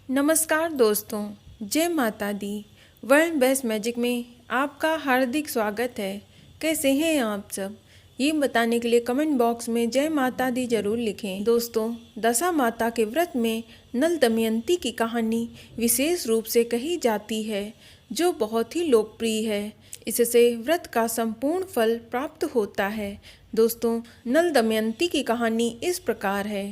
नमस्कार दोस्तों, जय माता दी। वर्ल्ड बेस्ट मैजिक में आपका हार्दिक स्वागत है। कैसे हैं आप सब? ये बताने के लिए कमेंट बॉक्स में जय माता दी जरूर लिखें। दोस्तों, दशा माता के व्रत में नल दमयंती की कहानी विशेष रूप से कही जाती है, जो बहुत ही लोकप्रिय है। इससे व्रत का संपूर्ण फल प्राप्त होता है। दोस्तों, नल दमयंती की कहानी इस प्रकार है।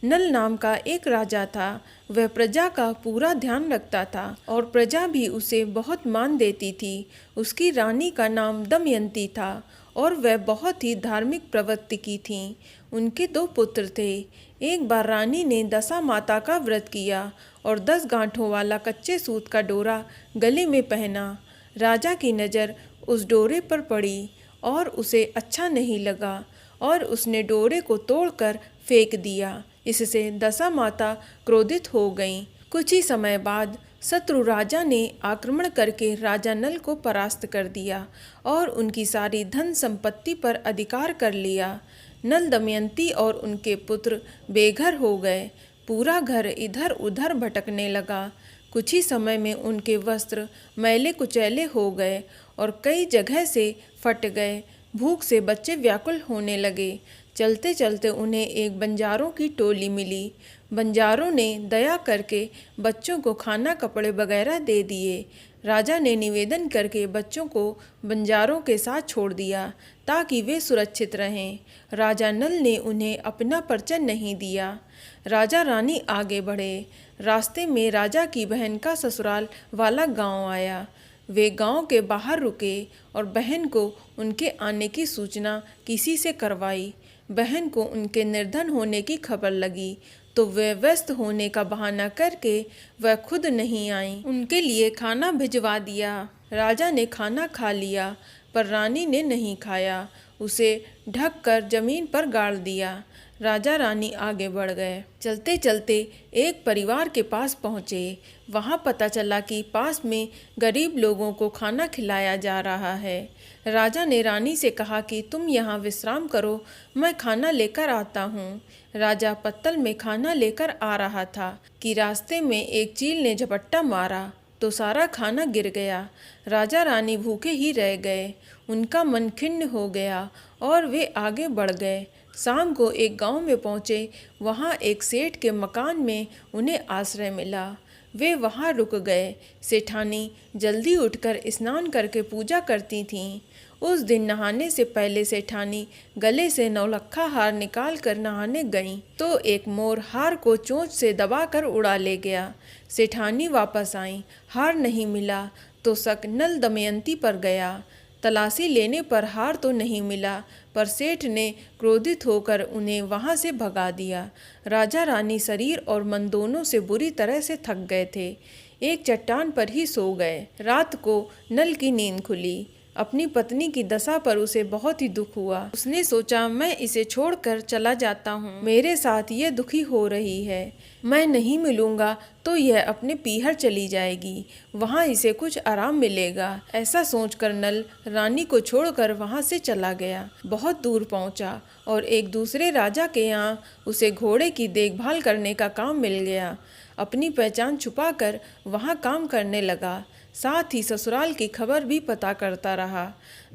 नल नाम का एक राजा था। वह प्रजा का पूरा ध्यान रखता था और प्रजा भी उसे बहुत मान देती थी। उसकी रानी का नाम दमयंती था और वह बहुत ही धार्मिक प्रवृत्ति की थी। उनके 2 पुत्र थे। एक बार रानी ने दशा माता का व्रत किया और 10 गांठों वाला कच्चे सूत का डोरा गले में पहना। राजा की नज़र उस डोरे पर पड़ी और उसे अच्छा नहीं लगा और उसने डोरे को तोड़कर फेंक दिया। इससे दशा माता क्रोधित हो गईं। कुछ ही समय बाद शत्रु राजा ने आक्रमण करके राजा नल को परास्त कर दिया और उनकी सारी धन संपत्ति पर अधिकार कर लिया। नल दमयंती और उनके पुत्र बेघर हो गए। पूरा घर इधर उधर भटकने लगा। कुछ ही समय में उनके वस्त्र मैले कुचैले हो गए और कई जगह से फट गए। भूख से बच्चे व्याकुल होने लगे। चलते चलते उन्हें एक बंजारों की टोली मिली। बंजारों ने दया करके बच्चों को खाना कपड़े वगैरह दे दिए। राजा ने निवेदन करके बच्चों को बंजारों के साथ छोड़ दिया ताकि वे सुरक्षित रहें। राजा नल ने उन्हें अपना परिचय नहीं दिया। राजा रानी आगे बढ़े। रास्ते में राजा की बहन का ससुराल वाला गांव आया। वे गांव के बाहर रुके और बहन को उनके आने की सूचना किसी से करवाई। बहन को उनके निर्धन होने की खबर लगी तो वे व्यस्त होने का बहाना करके वह खुद नहीं आई। उनके लिए खाना भिजवा दिया। राजा ने खाना खा लिया पर रानी ने नहीं खाया। उसे ढक कर जमीन पर गाड़ दिया। राजा रानी आगे बढ़ गए। चलते चलते एक परिवार के पास पहुँचे। वहाँ पता चला कि पास में गरीब लोगों को खाना खिलाया जा रहा है। राजा ने रानी से कहा कि तुम यहाँ विश्राम करो, मैं खाना लेकर आता हूँ। राजा पत्तल में खाना लेकर आ रहा था कि रास्ते में एक चील ने झपट्टा मारा तो सारा खाना गिर गया। राजा रानी भूखे ही रह गए। उनका मन खिन्न हो गया और वे आगे बढ़ गए। शाम को एक गांव में पहुँचे। वहाँ एक सेठ के मकान में उन्हें आश्रय मिला। वे वहाँ रुक गए। सेठानी जल्दी उठकर स्नान करके पूजा करती थीं। उस दिन नहाने से पहले सेठानी गले से नौलखा हार निकाल कर नहाने गईं तो एक मोर हार को चोंच से दबाकर उड़ा ले गया। सेठानी वापस आईं, हार नहीं मिला तो शक नल दमयंती पर गया। तलाशी लेने पर हार तो नहीं मिला पर सेठ ने क्रोधित होकर उन्हें वहां से भगा दिया। राजा रानी शरीर और मन दोनों से बुरी तरह से थक गए थे। एक चट्टान पर ही सो गए। रात को नल की नींद खुली। अपनी पत्नी की दशा पर उसे बहुत ही दुख हुआ। उसने सोचा, मैं इसे छोड़कर चला जाता हूँ। मेरे साथ ये दुखी हो रही है। मैं नहीं मिलूंगा तो यह अपने पीहर चली जाएगी। वहाँ इसे कुछ आराम मिलेगा। ऐसा सोचकर नल रानी को छोड़कर वहाँ से चला गया। बहुत दूर पहुँचा और एक दूसरे राजा के यहाँ उसे घोड़े की देखभाल करने का काम मिल गया। अपनी पहचान छुपाकर वहाँ काम करने लगा। साथ ही ससुराल की खबर भी पता करता रहा।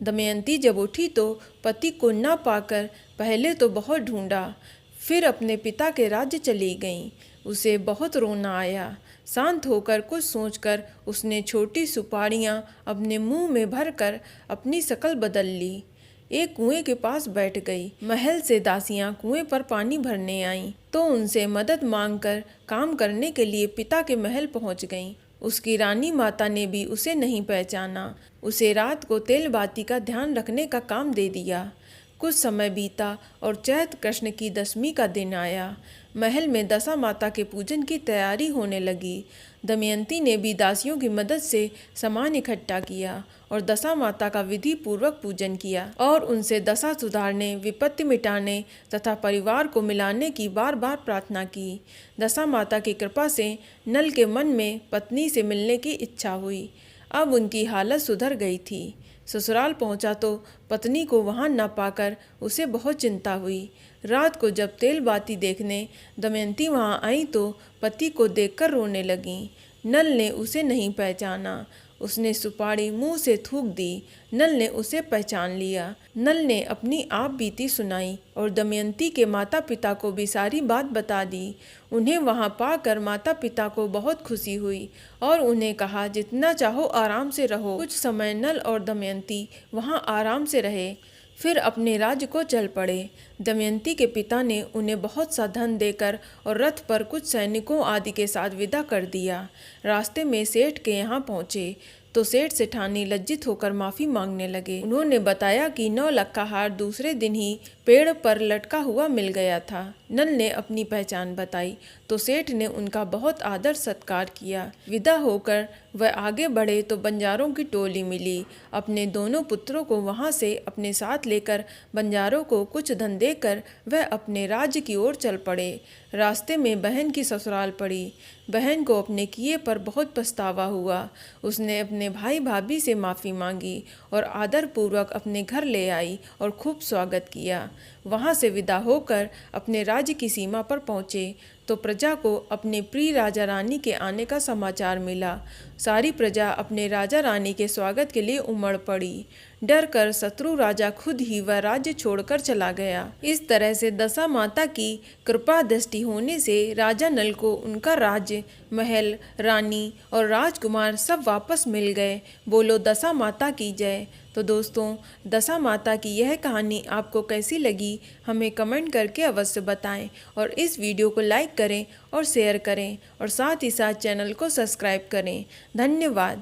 दमयंती जब उठी तो पति को न पाकर पहले तो बहुत ढूंढा, फिर अपने पिता के राज्य चली गईं। उसे बहुत रोना आया। शांत होकर कुछ सोचकर उसने छोटी सुपारियां अपने मुंह में भरकर अपनी शक्ल बदल ली। एक कुएं के पास बैठ गई। महल से दासियां कुएं पर पानी भरने आईं तो उनसे मदद मांगकर काम करने के लिए पिता के महल पहुंच गईं। उसकी रानी माता ने भी उसे नहीं पहचाना। उसे रात को तेल बाती का ध्यान रखने का काम दे दिया। कुछ समय बीता और चैत्र कृष्ण की दशमी का दिन आया। महल में दशा माता के पूजन की तैयारी होने लगी। दमयंती ने भी दासियों की मदद से सामान इकट्ठा किया और दशा माता का विधि पूर्वक पूजन किया और उनसे दशा सुधारने, विपत्ति मिटाने तथा परिवार को मिलाने की बार बार प्रार्थना की। दशा माता की कृपा से नल के मन में पत्नी से मिलने की इच्छा हुई। अब उनकी हालत सुधर गई थी। ससुराल पहुंचा तो पत्नी को वहां न पाकर उसे बहुत चिंता हुई। रात को जब तेल बाती देखने दमयंती वहां आई तो पति को देखकर रोने लगी। नल ने उसे नहीं पहचाना। उसने सुपारी मुंह से थूक दी। नल ने उसे पहचान लिया। नल ने अपनी आप बीती सुनाई और दमयंती के माता पिता को भी सारी बात बता दी। उन्हें वहां पाकर माता पिता को बहुत खुशी हुई और उन्हें कहा जितना चाहो आराम से रहो। कुछ समय नल और दमयंती वहां आराम से रहे, फिर अपने राज्य को चल पड़े। दमयंती के पिता ने उन्हें बहुत सा धन देकर और रथ पर कुछ सैनिकों आदि के साथ विदा कर दिया। रास्ते में सेठ के यहाँ पहुँचे तो सेठ सेठानी लज्जित होकर माफ़ी मांगने लगे। उन्होंने बताया कि 9 लाख का हार दूसरे दिन ही पेड़ पर लटका हुआ मिल गया था। नल ने अपनी पहचान बताई तो सेठ ने उनका बहुत आदर सत्कार किया। विदा होकर वह आगे बढ़े तो बंजारों की टोली मिली। अपने दोनों पुत्रों को वहां से अपने साथ लेकर बंजारों को कुछ धन देकर वह अपने राज्य की ओर चल पड़े। रास्ते में बहन की ससुराल पड़ी। बहन को अपने किए पर बहुत पछतावा हुआ। उसने अपने भाई भाभी से माफ़ी मांगी और आदरपूर्वक अपने घर ले आई और खूब स्वागत किया। वहां से विदा होकर अपने राज्य की सीमा पर पहुँचे तो प्रजा को अपने प्रिय राजा रानी के आने का समाचार मिला। सारी प्रजा अपने राजा रानी के स्वागत के लिए उमड़ पड़ी। डर कर शत्रु राजा खुद ही वह राज्य छोड़कर चला गया। इस तरह से दशा माता की कृपा दृष्टि होने से राजा नल को उनका राज्य, महल, रानी और राजकुमार सब वापस मिल गए। बोलो दशा माता की जय। तो दोस्तों, दशा माता की यह कहानी आपको कैसी लगी हमें कमेंट करके अवश्य बताएं और इस वीडियो को लाइक करें और शेयर करें और साथ ही साथ चैनल को सब्सक्राइब करें। धन्यवाद।